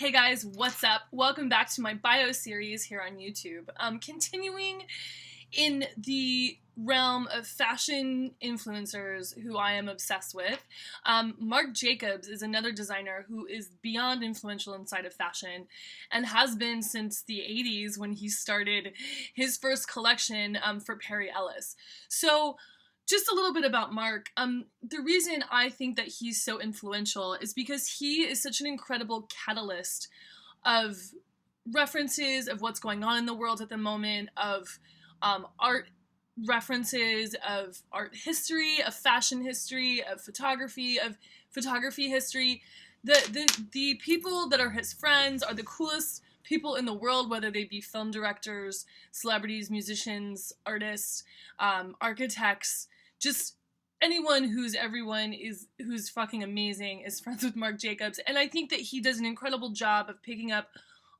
Hey guys, what's up? Welcome back to my bio series here on YouTube. Continuing in the realm of fashion influencers who I am obsessed with, Marc Jacobs is another designer who is beyond influential inside of fashion and has been since the 80s when he started his first collection for Perry Ellis. So just a little bit about Marc. The reason I think that he's so influential is because he is such an incredible catalyst of references of what's going on in the world at the moment, of art references, of art history, of fashion history, of photography history. The people that are his friends are the coolest people in the world, whether they be film directors, celebrities, musicians, artists, architects, just anyone who's fucking amazing is friends with Marc Jacobs. And I think that he does an incredible job of picking up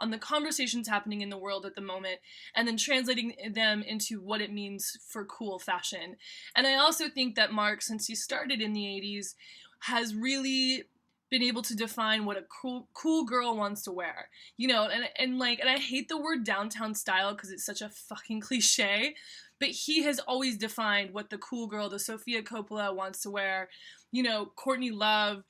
on the conversations happening in the world at the moment and then translating them into what it means for cool fashion. And I also think that Marc, since he started in the 80s, has really been able to define what a cool girl wants to wear, you know, and I hate the word downtown style because it's such a fucking cliche, but he has always defined what the cool girl, the Sofia Coppola wants to wear, you know, Courtney Love,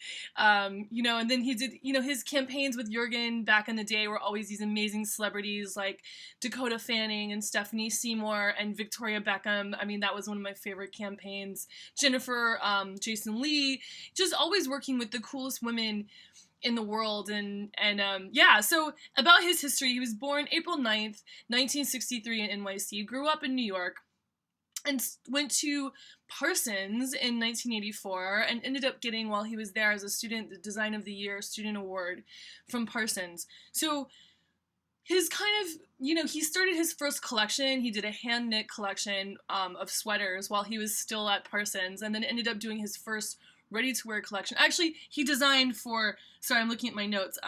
you know, and then he did, you know, his campaigns with Jurgen back in the day were always these amazing celebrities like Dakota Fanning and Stephanie Seymour and Victoria Beckham. I mean, that was one of my favorite campaigns. Jennifer, Jason Leigh, just always working with the coolest women in the world. And yeah, so about his history, he was born April 9th, 1963 in NYC, grew up in New York, and went to Parsons in 1984 and ended up getting, while he was there as a student, the Design of the Year Student Award from Parsons. So his kind of, you know, he started his first collection. He did a hand knit collection of sweaters while he was still at Parsons, and then ended up doing his first ready-to-wear collection. Actually, he designed for, sorry, I'm looking at my notes,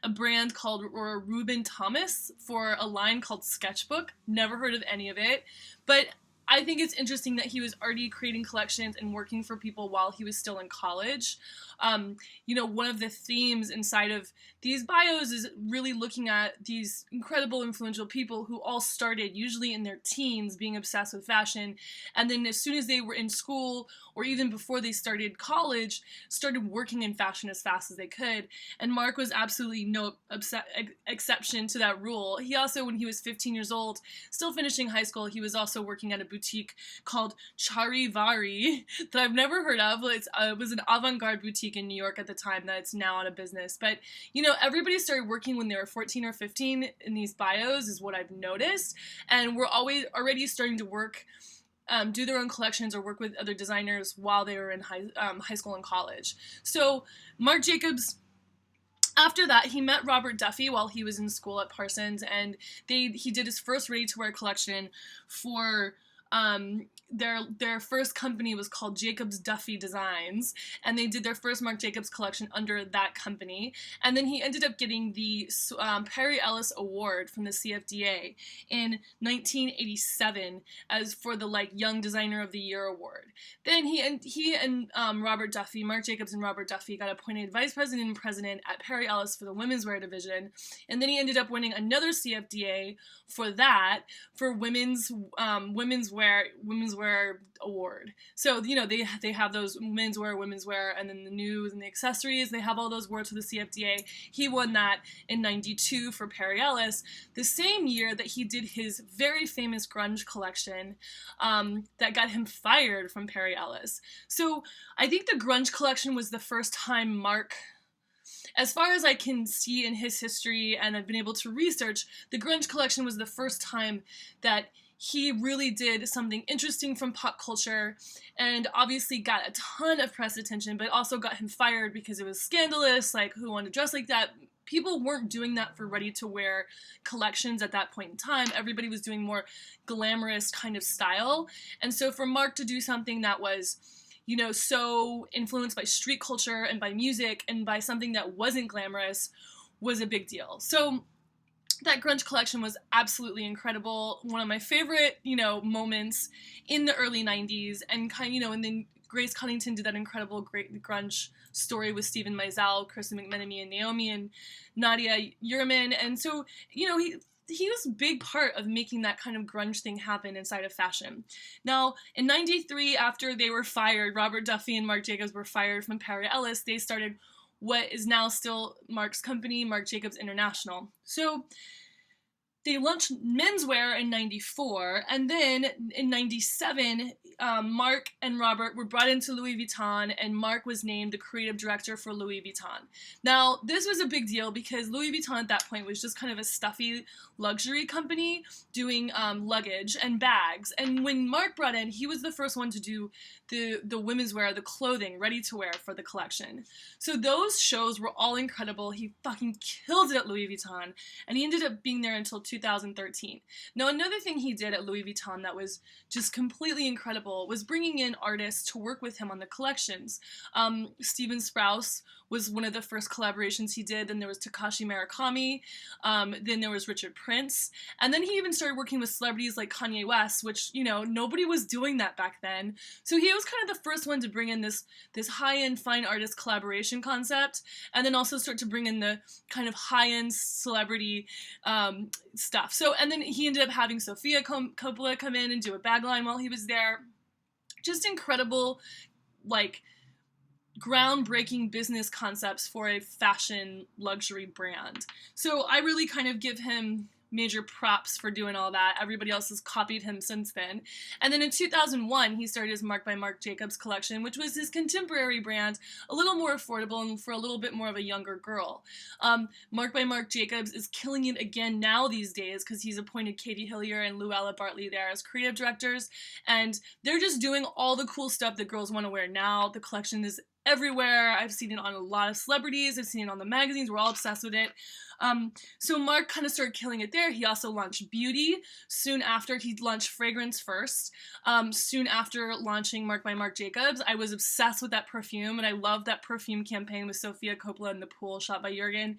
a brand called Reuben Thomas for a line called Sketchbook. Never heard of any of it, but I think it's interesting that he was already creating collections and working for people while he was still in college. You know, one of the themes inside of these bios is really looking at these incredible influential people who all started usually in their teens being obsessed with fashion, and then as soon as they were in school or even before they started college, started working in fashion as fast as they could. And Marc was absolutely no exception to that rule. He also, when he was 15 years old, still finishing high school, he was also working at a boutique called Charivari that I've never heard of. It was an avant-garde boutique in New York at the time that it's now out of business. But, you know, everybody started working when they were 14 or 15 in these bios is what I've noticed. And we're already starting to work, do their own collections or work with other designers while they were in high school and college. So Marc Jacobs, after that, he met Robert Duffy while he was in school at Parsons, and he did his first ready-to-wear collection for their first company was called Jacobs Duffy Designs, and they did their first Marc Jacobs collection under that company. And then he ended up getting the Perry Ellis Award from the CFDA in 1987 as for the Young Designer of the Year award. Then he and Robert Duffy, Marc Jacobs and Robert Duffy, got appointed vice president and president at Perry Ellis for the women's wear division, and then he ended up winning another CFDA for women's wear award. So, you know, they have those men's wear, and then the news and the accessories, they have all those awards for the CFDA. He won that in 92 for Perry Ellis, the same year that he did his very famous grunge collection that got him fired from Perry Ellis. So I think the grunge collection was the first time Marc, as far as I can see in his history and I've been able to research, the grunge collection was the first time that he really did something interesting from pop culture, and obviously got a ton of press attention, but also got him fired because it was scandalous, like who wanted to dress like that. People weren't doing that for ready-to-wear collections at that point in time. Everybody was doing more glamorous kind of style, and so for Marc to do something that was, you know, so influenced by street culture and by music and by something that wasn't glamorous was a big deal. So that grunge collection was absolutely incredible. One of my favorite, you know, moments in the early 90s, and and then Grace Cunnington did that incredible great grunge story with Stephen Meisel, Kristen McMenemy, and Naomi, and Nadia Yurman. And so, you know, he was a big part of making that kind of grunge thing happen inside of fashion. Now, in 93, after they were fired, Robert Duffy and Marc Jacobs were fired from Perry Ellis, they started what is now still Marc's company, Marc Jacobs International. So they launched menswear in 94, and then in 97, Marc and Robert were brought into Louis Vuitton, and Marc was named the creative director for Louis Vuitton. Now, this was a big deal because Louis Vuitton at that point was just kind of a stuffy luxury company doing luggage and bags. And when Marc brought in, he was the first one to do the women's wear, the clothing, ready to wear for the collection. So those shows were all incredible. He fucking killed it at Louis Vuitton, and he ended up being there until 2013. Now, another thing he did at Louis Vuitton that was just completely incredible was bringing in artists to work with him on the collections. Steven Sprouse was one of the first collaborations he did. Then there was Takashi Murakami. Then there was Richard Prince. And then he even started working with celebrities like Kanye West, which, you know, nobody was doing that back then. So he was kind of the first one to bring in this high-end fine artist collaboration concept, and then also start to bring in the kind of high-end celebrity stuff. So, and then he ended up having Sofia Coppola come in and do a bag line while he was there. Just incredible, like, groundbreaking business concepts for a fashion luxury brand. So I really kind of give him major props for doing all that. Everybody else has copied him since then. And then in 2001, he started his Marc by Marc Jacobs collection, which was his contemporary brand, a little more affordable and for a little bit more of a younger girl. Marc by Marc Jacobs is killing it again now these days because he's appointed Katie Hillier and Luella Bartley there as creative directors, and they're just doing all the cool stuff that girls want to wear now. The collection is everywhere. I've seen it on a lot of celebrities. I've seen it on the magazines. We're all obsessed with it. So Marc kind of started killing it there. He also launched beauty. Soon after, he launched fragrance first. Soon after launching Marc by Marc Jacobs, I was obsessed with that perfume, and I loved that perfume campaign with Sofia Coppola in the pool shot by Jurgen.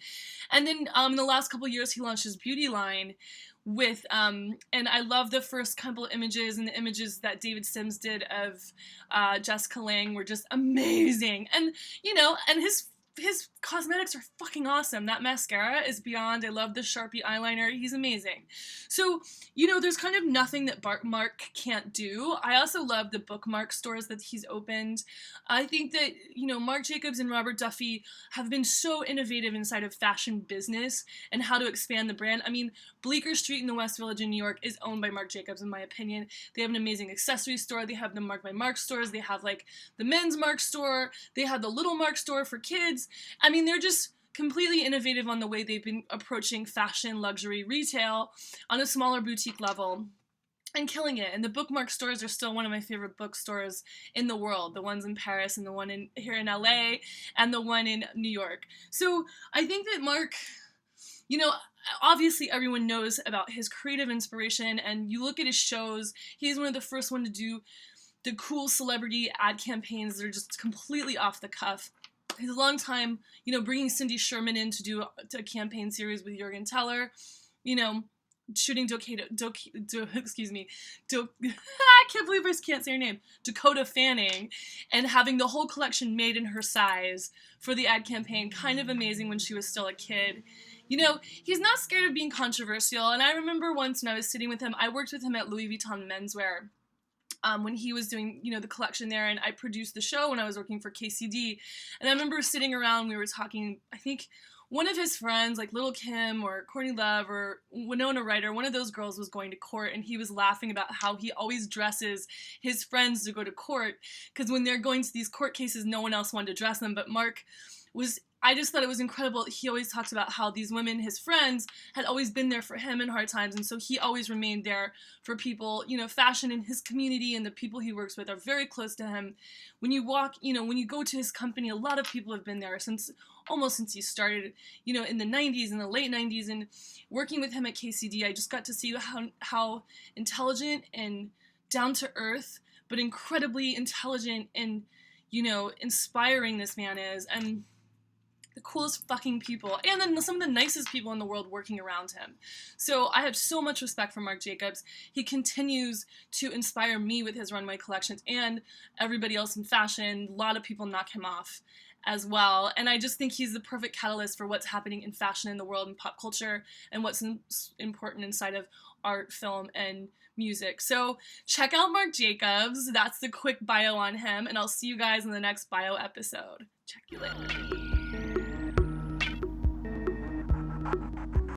And then in the last couple of years, he launched his beauty line with, and I love the first couple of images, and the images that David Sims did of Jessica Lange were just amazing. And, you know, and his cosmetics are fucking awesome. That mascara is beyond. I love the Sharpie eyeliner. He's amazing. So, you know, there's kind of nothing that Marc can't do. I also love the Bookmark stores that he's opened. I think that, you know, Marc Jacobs and Robert Duffy have been so innovative inside of fashion business and how to expand the brand. I mean, Bleecker Street in the West Village in New York is owned by Marc Jacobs, in my opinion. They have an amazing accessory store. They have the Marc by Marc stores. They have, like, the men's Marc store. They have the Little Marc store for kids. I mean, they're just completely innovative on the way they've been approaching fashion, luxury, retail on a smaller boutique level and killing it. And the Bookmark stores are still one of my favorite bookstores in the world. The ones in Paris and the one here in LA and the one in New York. So I think that Marc, you know, obviously everyone knows about his creative inspiration, and you look at his shows, he's one of the first one to do the cool celebrity ad campaigns that are just completely off the cuff. He's a long time, you know, bringing Cindy Sherman in to do a campaign series with Jürgen Teller, you know, shooting I can't believe I can't say her name, Dakota Fanning, and having the whole collection made in her size for the ad campaign. Kind of amazing when she was still a kid. You know, he's not scared of being controversial, and I remember once when I was sitting with him, I worked with him at Louis Vuitton Menswear, when he was doing, you know, the collection there, and I produced the show when I was working for KCD, and I remember sitting around, we were talking, I think one of his friends, like Little Kim or Courtney Love or Winona Ryder, one of those girls was going to court, and he was laughing about how he always dresses his friends to go to court, because when they're going to these court cases, no one else wanted to dress them, but Marc was, I just thought it was incredible. He always talks about how these women, his friends, had always been there for him in hard times, and so he always remained there for people. You know, fashion in his community and the people he works with are very close to him. When you walk, you know, when you go to his company, a lot of people have been there almost since he started, you know, in the 90s, in the late 90s, and working with him at KCD, I just got to see how intelligent and down to earth, but incredibly intelligent and, you know, inspiring this man is. And the coolest fucking people, and then some of the nicest people in the world working around him. So I have so much respect for Marc Jacobs. He continues to inspire me with his runway collections, and everybody else in fashion. A lot of people knock him off as well, and I just think he's the perfect catalyst for what's happening in fashion in the world and pop culture, and what's important inside of art, film, and music. So check out Marc Jacobs. That's the quick bio on him, and I'll see you guys in the next bio episode. Check you later.